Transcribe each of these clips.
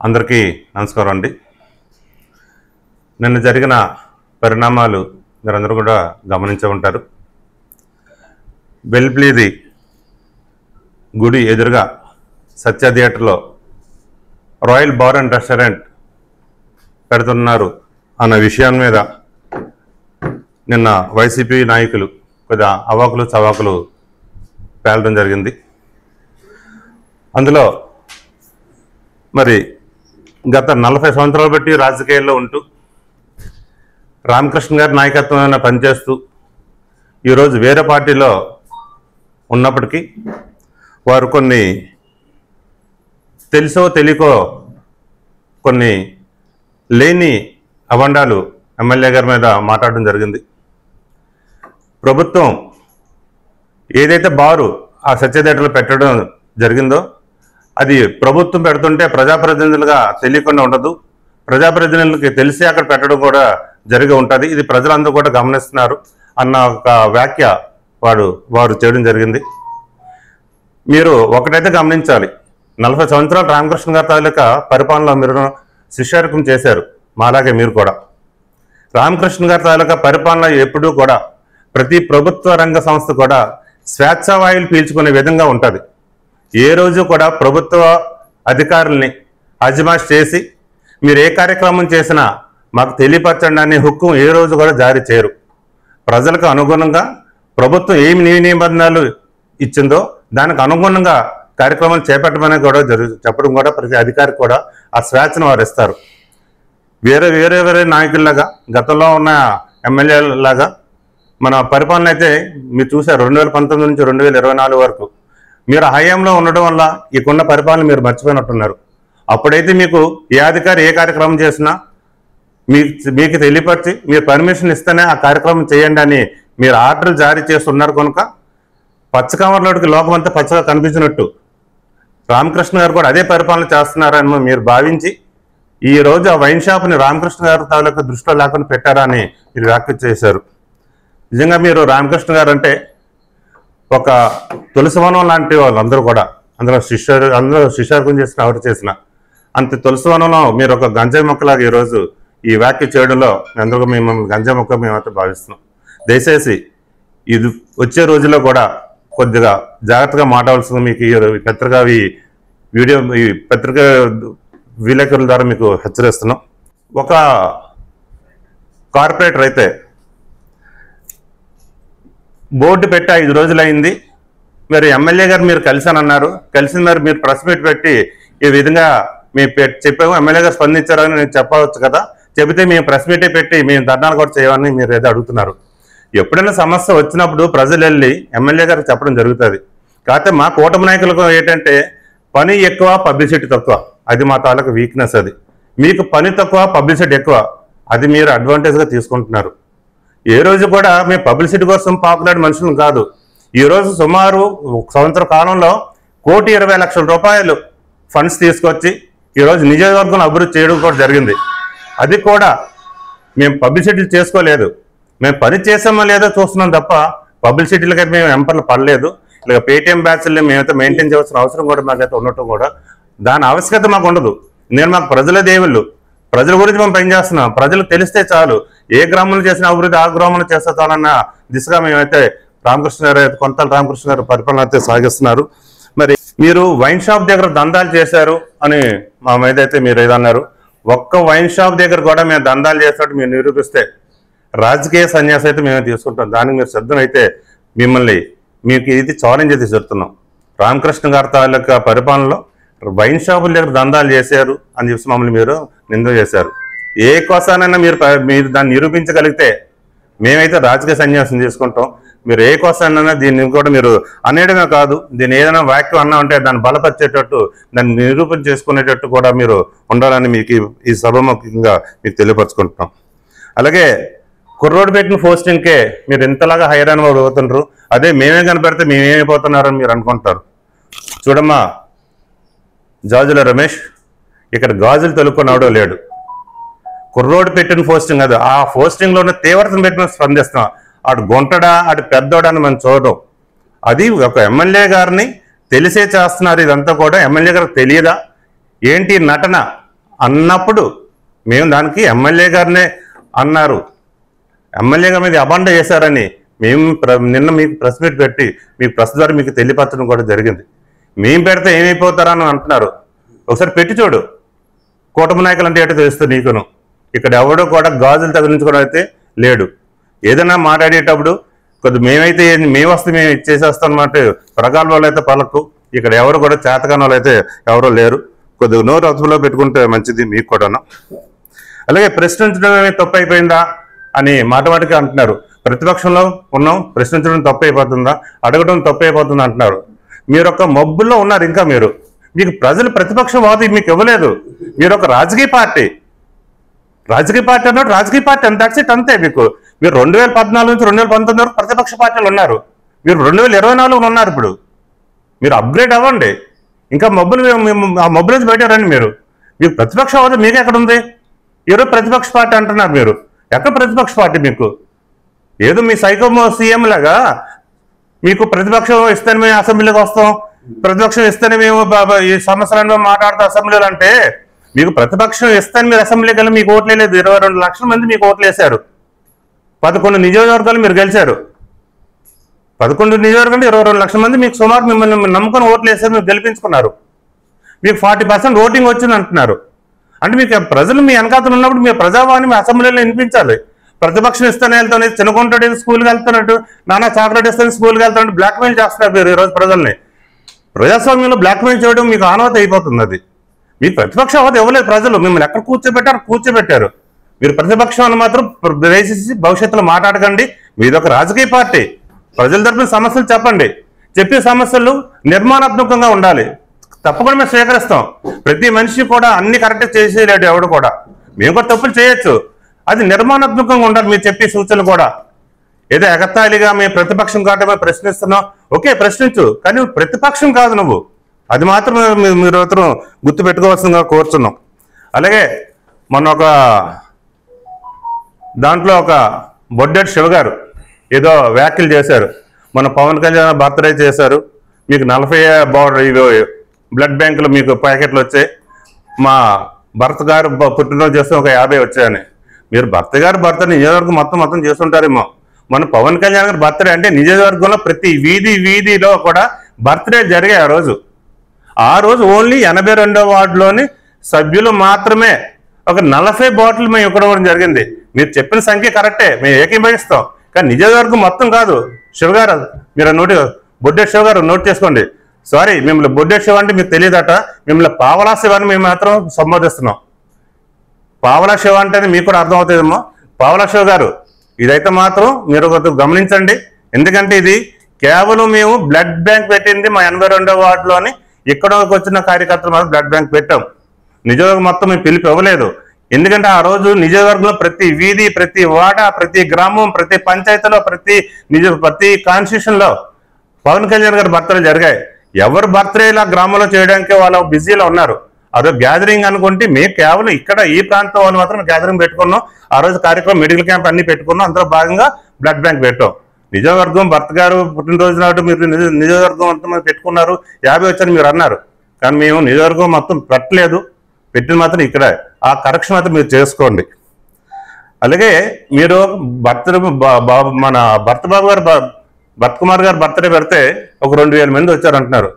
అందరికీ నమస్కారం అండి. నిన్న జరిగిన పరిణామాలు మీరందరూ కూడా గమనించే ఉంటారు. బెల్ప్లీది గుడి ఎదురుగా సత్య థియేటర్లో రాయల్ బార్ అండ్ రెస్టారెంట్ పెడుతున్నారు అన్న విషయం మీద నిన్న వైసీపీ నాయకులు కొద్దిగా అవాకులు చవాకులు పేలడం జరిగింది. అందులో మరి గత 40 సంవత్సరాలు బట్టి రాజకీయాల్లో ఉంటూ రామకృష్ణ గారి నాయకత్వంలో పనిచేస్తూ ఈరోజు వేరే పార్టీలో ఉన్నప్పటికీ వారు కొన్ని తెలుసో తెలియకో కొన్ని లేని అబండాలు ఎమ్మెల్యే గారి మీద మాట్లాడడం జరిగింది. ప్రభుత్వం ఏదైతే బారు ఆ సత్యథియేటర్లో పెట్టడం జరిగిందో అది ప్రభుత్వం పెడుతుంటే ప్రజాప్రతినిధులుగా తెలియకుండా ఉండదు. ప్రజాప్రతినిధులకి తెలిసి అక్కడ పెట్టడం కూడా జరిగి ఉంటుంది. ఇది ప్రజలందరూ కూడా గమనిస్తున్నారు అన్న ఒక వ్యాఖ్య వారు చేయడం జరిగింది. మీరు ఒకటైతే గమనించాలి, 40 సంవత్సరాలు రామకృష్ణ గారి తాలూకా పరిపాలనలో మీరు శిష్యార్కం చేశారు. మాలాగే మీరు కూడా రామకృష్ణ గారి తాలూకా పరిపాలన ఎప్పుడూ కూడా ప్రతి ప్రభుత్వ రంగ సంస్థ కూడా స్వేచ్ఛావాయులు పీల్చుకునే విధంగా ఉంటుంది. ఏ రోజు కూడా ప్రభుత్వ అధికారుల్ని అజమాష్ చేసి మీరు ఏ కార్యక్రమం చేసినా మాకు తెలియపరచండి అనే హక్కు ఏ రోజు కూడా జారీ చేయరు. ప్రజలకు అనుగుణంగా ప్రభుత్వం ఏమి నిబంధనలు ఇచ్చిందో దానికి అనుగుణంగా కార్యక్రమాలు చేపట్టమని కూడా చెప్పడం కూడా ప్రతి అధికారి కూడా ఆ స్వేచ్ఛను వారు ఇస్తారు. వేరే నాయకుల్లాగా గతంలో ఉన్న ఎమ్మెల్యేలాగా మన పరిపాలన అయితే మీరు చూసారు. 2019 నుంచి 2024 వరకు మీరు హయాంలో ఉండడం వల్ల ఇకున్న పరిపాలన మీరు మర్చిపోయినట్టున్నారు. అప్పుడైతే మీకు ఏ అధికారి ఏ కార్యక్రమం చేసినా మీకు తెలియపరిచి మీరు పర్మిషన్ ఇస్తేనే ఆ కార్యక్రమం చేయండి అని మీరు ఆర్డర్లు జారీ చేస్తున్నారు. కనుక పచ్చకవర్లోకి లోకమంతా పచ్చగా కనిపించినట్టు రామకృష్ణ గారు కూడా అదే పరిపాలన చేస్తున్నారని మీరు భావించి ఈ రోజు ఆ వైన్ షాప్ని రామకృష్ణ గారు తాలూకా దృష్టిలో లేకుండా పెట్టారా అని మీరు వ్యాఖ్య చేశారు. నిజంగా మీరు రామకృష్ణ గారు అంటే ఒక తులసివనం లాంటి వాళ్ళు అందరూ కూడా అందరూ శిష్యార్కం చేసిన ఎవరు చేసిన అంత తులసివనంలో మీరు ఒక గంజాయి మొక్కలాగా ఈరోజు ఈ వ్యాఖ్య చేయడంలో అందరూ మిమ్మల్ని గంజాయి మొక్క మేమైతే భావిస్తున్నాం. దయచేసి ఇది వచ్చే రోజుల్లో కూడా కొద్దిగా జాగ్రత్తగా మాట్లాడాల్సింది మీకు ఈ పత్రికా విలేకరుల ద్వారా మీకు హెచ్చరిస్తున్నాం. ఒక కార్పొరేటర్ అయితే బోర్డు పెట్టి 5 రోజులైంది, మరి ఎమ్మెల్యే గారు మీరు కలిసానన్నారు, కలిసి మరి మీరు ప్రెస్ మీట్ పెట్టి ఈ విధంగా మేము చెప్పాము, ఎమ్మెల్యే గారు స్పందించారని నేను చెప్పవచ్చు కదా, చెబితే మేము ప్రెస్ మీటే పెట్టి మేము ధర్నాలు కూడా చేయమని మీరు ఏదో అడుగుతున్నారు. ఎప్పుడైనా సమస్య వచ్చినప్పుడు ప్రజలు వెళ్ళి ఎమ్మెల్యే గారికి చెప్పడం జరుగుతుంది. కాకపోతే మా కూటమి నాయకులకు ఏంటంటే పని ఎక్కువ పబ్లిసిటీ తక్కువ, అది మా తాలూకు వీక్నెస్. అది మీకు పని తక్కువ పబ్లిసిటీ ఎక్కువ, అది మీరు అడ్వాంటేజ్గా తీసుకుంటున్నారు. ఏ రోజు కూడా మేము పబ్లిసిటీ కోసం పాపులర్ మనుషులు కాదు. ఈరోజు సుమారు 1 సంవత్సర కాలంలో 1,20,00,000 రూపాయలు ఫండ్స్ తీసుకొచ్చి ఈరోజు నియోజకవర్గం అభివృద్ధి చేయడం కూడా జరిగింది. అది కూడా మేము పబ్లిసిటీ చేసుకోలేదు, మేము పని చేసామో లేదో చూస్తున్నాం తప్ప పబ్లిసిటీలకి మేము ఎంపర్లు పడలేదు. ఇలాగ పేటీఎం బ్యాచ్ని మేమైతే మెయింటైన్ చేయాల్సిన అవసరం కూడా మాకైతే ఉండటం కూడా దాని ఆవశ్యకత మాకు ఉండదు. మాకు ప్రజల దేవుళ్ళు, ప్రజల గురించి మేము పనిచేస్తున్నాం. ప్రజలకు తెలిస్తే చాలు, ఏ గ్రామంలో చేసిన అభివృద్ధి ఆ గ్రామంలో చేస్తే చాలన్న దిశగా మేమైతే కొంతల రామకృష్ణ గారు పరిపాలన అయితే సాగిస్తున్నారు. మరి మీరు వైన్ షాప్ దగ్గర దందాలు చేశారు అని మా మీద అయితే మీరు ఏదన్నారు. ఒక్క వైన్ షాప్ దగ్గర కూడా మేము దందాలు చేసినట్టు మీరు నిరూపిస్తే రాజకీయ సన్యాసం అయితే మేము తీసుకుంటాం. దానికి మీరు సిద్ధమైతే మీకు ఇది ఛాలెంజ్ అయితే చెప్తున్నాం. రామకృష్ణ గారి తాలూకా పరిపాలనలో వైన్ షాపుల దగ్గర దందాలు చేశారు అని చెప్పి మమ్మల్ని మీరు నింద చేశారు. ఏ కోసానైనా మీరు దాన్ని నిరూపించగలిగితే మేమైతే రాజకీయ సన్యాసం తీసుకుంటాం. మీరు ఏ కోసానైనా దీన్ని కూడా మీరు అనేయడమే కాదు, దీన్ని ఏదైనా వాక్యం అన్నా ఉంటే దాన్ని బలపరిచేటట్టు దాన్ని నిరూపణ చేసుకునేటట్టు కూడా మీరు ఉండాలని మీకు ఈ సభాముఖంగా మీకు తెలియపరచుకుంటున్నాం. అలాగే కుర్రోడు పెట్టిన పోస్టింగ్కే మీరు ఇంతలాగా హైరాణ అవుతున్నారు. అదే మేమే కనపడితే మేమేమైపోతున్నారని మీరు అనుకుంటారు. చూడమ్మా జాజుల రమేష్, ఇక్కడ గాజులు తొలుక్కున్నాడో లేడు, కుర్రోడు పెట్టిన పోస్టింగ్ అది. ఆ పోస్టింగ్లో ఉన్న తీవ్రతను పెట్టి మనం స్పందిస్తున్నాం. అటు గుంటడా అటు పెద్దోడని మనం చూడడం. అది ఒక ఎమ్మెల్యే గారిని తెలిసే చేస్తున్నారు. ఇదంతా కూడా ఎమ్మెల్యే గారికి తెలియదా ఏంటి నటన? అన్నప్పుడు మేము దానికి ఎమ్మెల్యే గారినే అన్నారు, ఎమ్మెల్యే గారి మీద అబండ చేశారని మేము నిన్న మీకు ప్రెస్ మీట్ పెట్టి మీకు ప్రెస్ ద్వారా మీకు తెలియపరచడం కూడా జరిగింది. మేము పెడితే ఏమైపోతారా అని అంటున్నారు. ఒకసారి పెట్టి చూడు, కూటమి నాయకులు అంటే ఏంటో తెలుస్తుంది నీకును. ఇక్కడ ఎవడో కూడా గాజులు తగిలించుకోవడం అయితే లేడు. ఏదైనా మాట్లాడేటప్పుడు కొద్దిగా మేమైతే మేము వస్తే మేము ఇచ్చేసేస్తాం అన్నమాట. ప్రగాల వాళ్ళు అయితే పలకు ఇక్కడ ఎవరు కూడా చేతకాని వాళ్ళు అయితే ఎవరో లేరు. కొద్దిగా నోరు అదుపులో పెట్టుకుంటే మంచిది మీకు కూడాను. అలాగే ప్రశ్నించడం తప్పు అయిపోయిందా అని మాటమాటిగా అంటున్నారు. ప్రతిపక్షంలో ఉన్నాం, ప్రశ్నించడం తప్పు అయిపోతుందా, అడగడం తప్పు అయిపోతుందా అంటున్నారు. మీరు ఒక మబ్బుల్లో ఉన్నారు. ఇంకా మీకు ప్రజలు ప్రతిపక్ష వాది మీకు ఇవ్వలేదు. మీరు ఒక రాజకీయ పార్టీ అన్నాడు. రాజకీయ పార్టీ అంతే. మీరు 2014 నుంచి 2019 వరకు ప్రతిపక్ష పార్టీలు ఉన్నారు. మీరు 2024 ఉన్నారు. ఇప్పుడు మీరు అప్గ్రేడ్ అవ్వండి. ఇంకా ఆ మబ్బుల నుంచి బయటరండి. మీరు ప్రతిపక్ష హోదా మీకు ఎక్కడ ఉంది? ఈరోజు ప్రతిపక్ష పార్టీ అంటున్నారు. మీరు ఎక్కడ ప్రతిపక్ష పార్టీ? మీకు ఏదో మీ సైకో సీఎం లాగా మీకు ప్రతిపక్షం ఇస్తేనే మేము అసెంబ్లీకి వస్తాం, ప్రతిపక్షం ఇస్తేనే మేము ఈ సమస్యలను మాట్లాడుతాం అసెంబ్లీలు అంటే, మీకు ప్రతిపక్షం ఇస్తేనే మీరు అసెంబ్లీకి వెళ్ళి మీకు ఓట్లు వేయలేదు. 22 లక్షల మంది మీకు ఓట్లు వేశారు. 11 నియోజకవర్గాలు మీరు గెలిచారు. 11 నియోజకవర్గాలు 22 లక్షల మంది మీకు సుమారు మిమ్మల్ని నమ్ముకొని ఓట్లు వేసారు, మీరు గెలిపించుకున్నారు. మీకు 40% ఓటింగ్ వచ్చింది అంటున్నారు. అంటే మీకు ప్రజలు మీ వెనకాతలు ఉన్నప్పుడు మీ ప్రజావాణి మీ అసెంబ్లీలో వినిపించాలి. ప్రతిపక్షం ఇస్తానే వెళ్తాను, చిన్నకుంటాడు స్కూల్కి వెళ్తున్నట్టు, నానా చాక్లెట్ ఇస్తాను స్కూల్కి వెళ్తానంటే బ్లాక్మెయిల్ చేస్తున్నారు మీరు ఈరోజు ప్రజల్ని. ప్రజాస్వామ్యంలో బ్లాక్మెయిల్ చేయడం మీకు ఆనవాయితీ అయిపోతుంది. అది మీకు ప్రతిపక్ష హోదా ఇవ్వలేదు ప్రజలు. మిమ్మల్ని ఎక్కడ కూర్చోబెట్టారు. మీరు ప్రతిపక్షాన్ని మాత్రం దయచేసి భవిష్యత్తులో మాట్లాడకండి. మీదొక రాజకీయ పార్టీ. ప్రజల తరపున సమస్యలు చెప్పండి. చెప్పే సమస్యలు నిర్మాణాత్మకంగా ఉండాలి. తప్పకుండా మేము స్వీకరిస్తాం. ప్రతి మనిషి కూడా అన్ని కరెక్ట్ చేసేలేడు ఎవడు కూడా. మేము కూడా తప్పులు చేయొచ్చు. అది నిర్మాణాత్మకంగా ఉండాలి. మీరు చెప్పే సూచనలు కూడా. ఏదో ఎగతాళిగా మేము ప్రతిపక్షం కాబట్టి మేము ప్రశ్నిస్తున్నాం. ఓకే, ప్రశ్నించు, కానీ ప్రతిపక్షం కాదు నువ్వు. అది మాత్రం మీరు మాత్రం గుర్తు పెట్టుకోవాల్సిందిగా కోరుతున్నాం. అలాగే మొన్న ఒక దాంట్లో ఒక బొడ్డెట్టి శివ గారు ఏదో వ్యాఖ్యలు చేశారు. మన పవన్ కళ్యాణ్ బర్త్డే చేశారు, మీకు 40 బ్లడ్ బ్యాంకులు మీకు ప్యాకెట్లు వచ్చాయి, మా భర్త గారు పుట్టినరోజు చేస్తే ఒక 50 వచ్చాయని. మీరు భర్త గారు బర్త్డే నియోజకవర్గం మొత్తం చేస్తుంటారేమో. మన పవన్ కళ్యాణ్ గారు బర్త్డే అంటే నియోజకవర్గంలో ప్రతి వీధిలో కూడా బర్త్డే జరిగాయి. ఆ రోజు ఓన్లీ 82వ వార్డులోని సభ్యులు మాత్రమే ఒక 40 బాటిల్ మేము ఇవ్వడం జరిగింది. మీరు చెప్పిన సంఖ్య కరెక్టే, మేము ఏకీభవిస్తాం. కానీ నియోజకవర్గం మొత్తం కాదు. శివగారు మీరు బొడ్డెట్టి శివ గారు నోట్ చేసుకోండి. సారీ, మిమ్మల్ని బొడ్డెట్టి శివ అంటే మీకు తెలియదట. మిమ్మల్ని పావలా శివ అని మేము మాత్రం సంబోధిస్తున్నాం. పావలా శివ అంటే మీకు కూడా అర్థమవుతుందేమో. పావలా శివ గారు ఇదైతే మాత్రం మీరు గమనించండి. ఎందుకంటే ఇది కేవలం మేము బ్లడ్ బ్యాంక్ పెట్టింది మా 82వ వార్డులోని. ఇక్కడికి వచ్చిన కార్యకర్తలు మాత్రం బ్లడ్ బ్యాంక్ పెట్టాం. నిజవర్గం మొత్తం మేము పిలిపి ఇవ్వలేదు. ఎందుకంటే ఆ రోజు నియోజకవర్గంలో ప్రతి వీధి, ప్రతి వాడ, ప్రతి గ్రామం, ప్రతి పంచాయతీలో, ప్రతి కాన్స్టిట్యూషన్లో పవన్ కళ్యాణ్ గారి బర్త్డే జరిగాయి. ఎవరు బర్త్డేలా గ్రామంలో చేయడానికి వాళ్ళు బిజీలో ఉన్నారు. ఆ రోజు గ్యాదరింగ్ అనుకుంటే మేము కేవలం ఇక్కడ ఈ ప్రాంతం వాళ్ళు మాత్రం గ్యాదరింగ్ పెట్టుకున్నాం. ఆ రోజు కార్యక్రమం మెడికల్ క్యాంప్ అన్ని పెట్టుకున్నాం. అందులో భాగంగా బ్లడ్ బ్యాంక్ పెట్టాం. నియోజకవర్గం భర్త గారు పుట్టినరోజు నాడు మీరు నియోజకవర్గం అంతా పెట్టుకున్నారు, 50 వచ్చని మీరు అన్నారు. కానీ మేము నియోజకవర్గం మొత్తం పెట్టలేదు, పెట్టిన మాత్రం ఇక్కడ. ఆ కరెక్షన్ మాత్రం మీరు చేసుకోండి. అలాగే మీరు మన భర్త కుమార్ గారు బర్త్డే పెడితే ఒక 2000 మంది వచ్చారంటున్నారు.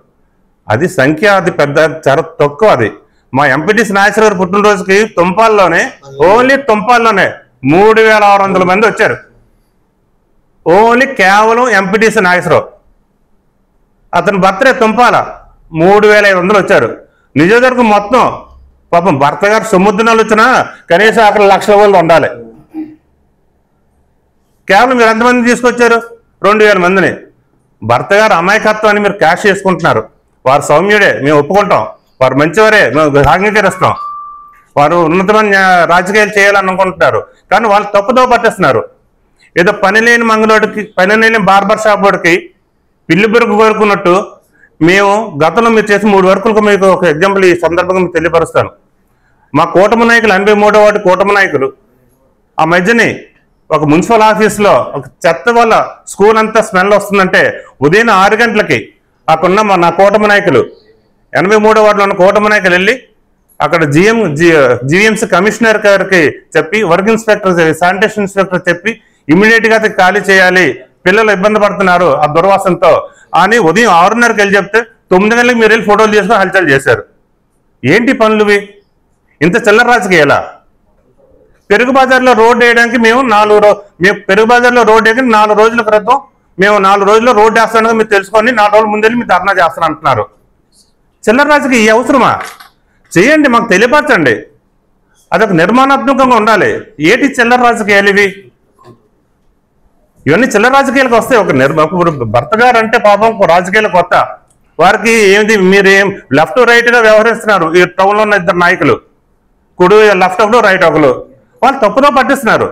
అది సంఖ్య అది పెద్ద చాలా తక్కువ. అది మా ఎంపీటీసీ నాగేశ్వర గారు పుట్టినరోజుకి ఓన్లీ తుంపాల్లోనే 3600 మంది వచ్చారు. ఓన్లీ కేవలం ఎంపీటీసీ నాగేశ్వరరావు అతని బర్త్డే తుంపాల 3500 వచ్చారు. నియోజకవర్గం మొత్తం పాపం భర్త గారు సముద్రాలు వచ్చినా కనీసం అక్కడ 1,00,000 వాళ్ళు ఉండాలి. కేవలం మీరు ఎంతమంది తీసుకొచ్చారు? 2000 మందిని. భర్త గారు అమాయకత్వాన్ని మీరు క్యాష్ చేసుకుంటున్నారు. వారు సౌమ్యుడే, మేము ఒప్పుకుంటాం. వారు మంచివారే, మేము అంగీకరిస్తాం. వారు ఉన్నతమైన రాజకీయాలు చేయాలని అనుకుంటున్నారు. కానీ వాళ్ళు తప్పుదో పట్టేస్తున్నారు. ఏదో పని లేని మంగళోడికి, పని లేని బార్బర్ షాప్ వాడికి పిల్లి బురుకు కోరుకున్నట్టు మేము గతంలో మీరు చేసిన 3 వర్కులకు మీకు ఒక ఎగ్జాంపుల్ ఈ సందర్భంగా మీకు తెలియపరుస్తాను. మా కూటమి నాయకులు 83వ వార్డు కూటమి నాయకులు ఆ మధ్యని ఒక మున్సిపల్ ఆఫీస్లో ఒక చెత్త వల్ల స్కూల్ అంతా స్మెల్ వస్తుందంటే ఉదయం 6 గంటలకి అక్కడున్న నా కూటమి నాయకులు 83వ వార్డులో ఉన్న కూటమి నాయకులు వెళ్ళి అక్కడ జివిఎంసీ కమిషనర్ గారికి చెప్పి, వర్క్ ఇన్స్పెక్టర్, శానిటేషన్ ఇన్స్పెక్టర్ చెప్పి ఇమీడియట్ గా ఖాళీ చేయాలి, పిల్లలు ఇబ్బంది పడుతున్నారు ఆ దుర్వాసనతో అని ఉదయం 6:30కి వెళ్ళి చెప్తే 9 గంటలకు మీరు వెళ్ళి ఫోటోలు చేసుకుని హల్చల్ చేశారు. ఏంటి పనులువి? ఇంత చిల్లర రాజకీయాలా? పెరుగు బజార్లో రోడ్డు వేయడానికి మేము పెరుగు బజార్లో రోడ్డు వేయడానికి 4 రోజుల క్రితం మేము 4 రోజుల్లో రోడ్డు వేస్తానని మీరు తెలుసుకొని 4 రోజుల ముందు మీరు ధర్నా చేస్తాను అంటున్నారు. చిల్లర రాజకీయ అవసరమా? చేయండి, మాకు తెలియపరచండి. అదొక నిర్మాణాత్మకంగా ఉండాలి. ఏంటి చిల్లర రాజకీయాలు ఇవి? ఇవన్నీ చిల్లర రాజకీయాలకు వస్తాయి. ఒక భర్త గారు అంటే పాపం రాజకీయాలు కొత్త వారికి ఏంటి, మీరేం లెఫ్ట్ రైట్ గా వ్యవహరిస్తున్నారు. ఈ టౌన్లో ఉన్న 2 నాయకులు, కుడి లెఫ్ట్ ఒకరు రైట్ ఒకరు, వాళ్ళు తప్పుదో పట్టిస్తున్నారు.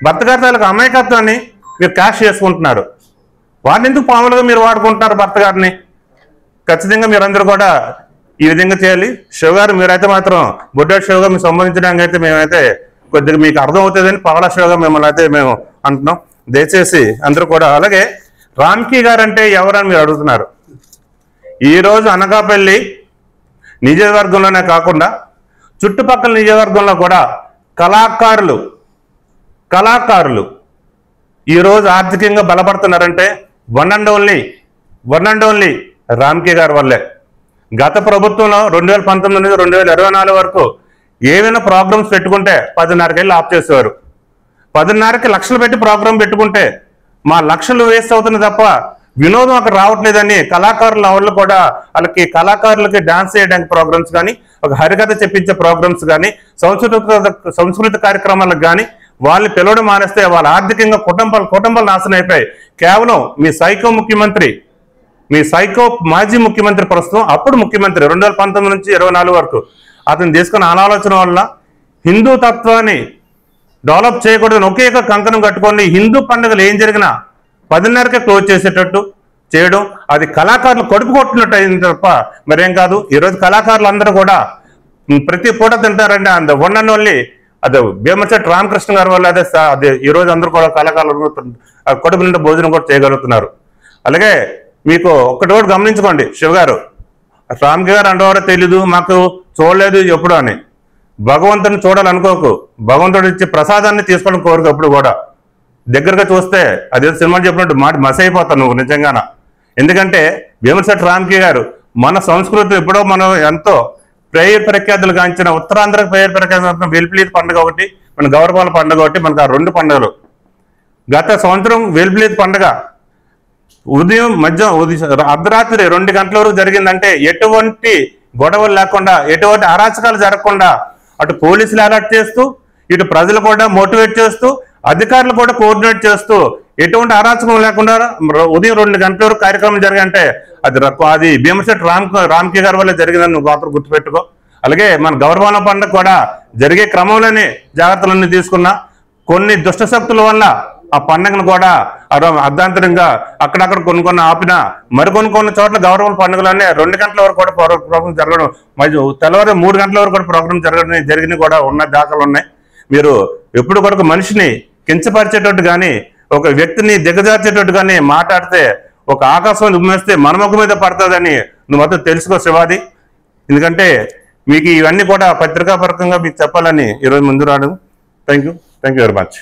భర్త గారి తాలూకు అమాయకత్వాన్ని మీరు క్యాష్ చేసుకుంటున్నారు. వారిని ఎందుకు పాములుగా మీరు వాడుకుంటున్నారు భర్త గారిని? ఖచ్చితంగా మీరందరూ కూడా ఈ విధంగా చేయాలి. శివ గారు మీరైతే మాత్రం బొడ్డాడు శివ గారు మీకు సంబంధించడానికి అయితే మేమైతే కొద్దిగా మీకు అర్థం అవుతుందని పవళ శివ గారు మిమ్మల్ని అయితే మేము అంటున్నాం. దయచేసి అందరూ కూడా. అలాగే రామ్కీ గారు అంటే ఎవరని మీరు అడుగుతున్నారు. ఈరోజు అనకాపల్లి నియోజకవర్గంలోనే కాకుండా చుట్టుపక్కల నియోజకవర్గంలో కూడా కళాకారులు ఈరోజు ఆర్థికంగా బలపడుతున్నారంటే వన్ అండ్ ఓన్లీ రామ్కీ గారి వల్లే. గత ప్రభుత్వంలో 2019 నుంచి 2024 వరకు ఏమైనా ప్రోగ్రామ్స్ పెట్టుకుంటే 10:30కి వెళ్ళి ఆఫ్ చేసేవారు. 10:30కి లక్షలు పెట్టి ప్రోగ్రాం పెట్టుకుంటే మా లక్షలు వేస్ట్ అవుతుంది తప్ప వినోదం అక్కడ రావట్లేదని కళాకారుల వాళ్ళు కూడా కళాకారులకి డాన్స్ చేయడానికి ప్రోగ్రామ్స్ కానీ, ఒక హరికథ చెప్పించే ప్రోగ్రామ్స్ కానీ, సంస్కృతి కార్యక్రమాలకు కానీ వాళ్ళు పిలవడం మానేస్తే వాళ్ళ ఆర్థికంగా కుటుంబాలు నాశనం అయిపోయి కేవలం మీ సైకో మాజీ ముఖ్యమంత్రి ప్రస్తుతం అప్పుడు ముఖ్యమంత్రి 2019 నుంచి 2024 వరకు అతను తీసుకున్న అనాలోచన వల్ల హిందూ తత్వాన్ని డెవలప్ చేయకూడదని ఒకే కంకణం కట్టుకొని హిందూ పండుగలు ఏం జరిగినా 10:30కే క్లోజ్ చేసేటట్టు చేయడం, అది కళాకారులు కడుపు కొట్టినట్టు అయింది తప్ప మరేం కాదు. ఈరోజు కళాకారులు అందరూ కూడా ప్రతి పూట తింటారండి. వన్ అండ్ ఓన్లీ అదే భీమశెట్టి రామకృష్ణ గారి వల్ల అదే ఈరోజు అందరూ కూడా కళాకారులు కడుపు నిండా భోజనం కూడా చేయగలుగుతున్నారు. అలాగే మీకు ఒక్కటి కూడా గమనించుకోండి, శివ గారు రామ్కీ గారు అంటవారో తెలీదు, మాకు చూడలేదు ఎప్పుడు అని. భగవంతుని చూడాలనుకోకు, భగవంతుడు ఇచ్చే ప్రసాదాన్ని తీసుకోవడం కోరిక ఎప్పుడు కూడా. దగ్గరగా చూస్తే అదే సినిమా చెప్పినట్టు మస అయిపోతాను నువ్వు నిజంగాన. ఎందుకంటే భీమశెట్టి రామ్కీ గారు మన సంస్కృతి ఎప్పుడో మనం ఎంతో ప్రఖ్యాతులు గాంచిన ఉత్తరాంధ్రకు ప్రఖ్యాతులు వెల్పిలీతి పండుగ ఒకటి, మన గౌరవాల పండుగ ఒకటి, మనకు ఆ 2 పండుగలు. గత సంవత్సరం వెల్పిలీతి పండుగ అర్ధరాత్రి 2 గంటల వరకు జరిగిందంటే ఎటువంటి గొడవలు లేకుండా, ఎటువంటి అరాచకాలు జరగకుండా అటు పోలీసులు అలర్ట్ చేస్తూ, ఇటు ప్రజలు కూడా మోటివేట్ చేస్తూ, అధికారులు కూడా కోఆర్డినేట్ చేస్తూ ఎటువంటి అరాచకం లేకుండా ఉదయం 2 గంటల వరకు కార్యక్రమం జరిగంటే అది భీమశెట్టి రామ్కీ గారి వల్ల జరిగిందని నువ్వు మాత్రం గుర్తుపెట్టుకో. అలాగే మన గౌరవాల పండుగ కూడా జరిగే క్రమంలోనే జాగ్రత్తలన్నీ తీసుకున్నా. కొన్ని దుష్టశక్తుల వల్ల ఆ పండుగను కూడా అర్ధాంతరంగా అక్కడక్కడ కొన్ని ఆపినా, మరికొన్ని చోట్ల గౌరవాల పండుగలన్నీ 2 గంటల వరకు కూడా ప్రోగ్రాం జరగడం, మరియు తెల్లవారు 3 గంటల వరకు కూడా ప్రోగ్రాం జరిగినవి కూడా ఉన్న దాఖలు ఉన్నాయి. మీరు ఎప్పుడు కూడా ఒక మనిషిని కించపరిచేటట్టు కానీ, ఒక వ్యక్తిని దిగజార్చేటట్టు కానీ మాట్లాడితే ఒక ఆకాశం ఉమ్మేస్తే మన ముఖం మీద పడుతుందని నువ్వు మొత్తం తెలుసుకో శివాది. ఎందుకంటే మీకు ఇవన్నీ కూడా పత్రికాపరకంగా మీకు చెప్పాలని ఈరోజు ముందు రాను. Thank you very much.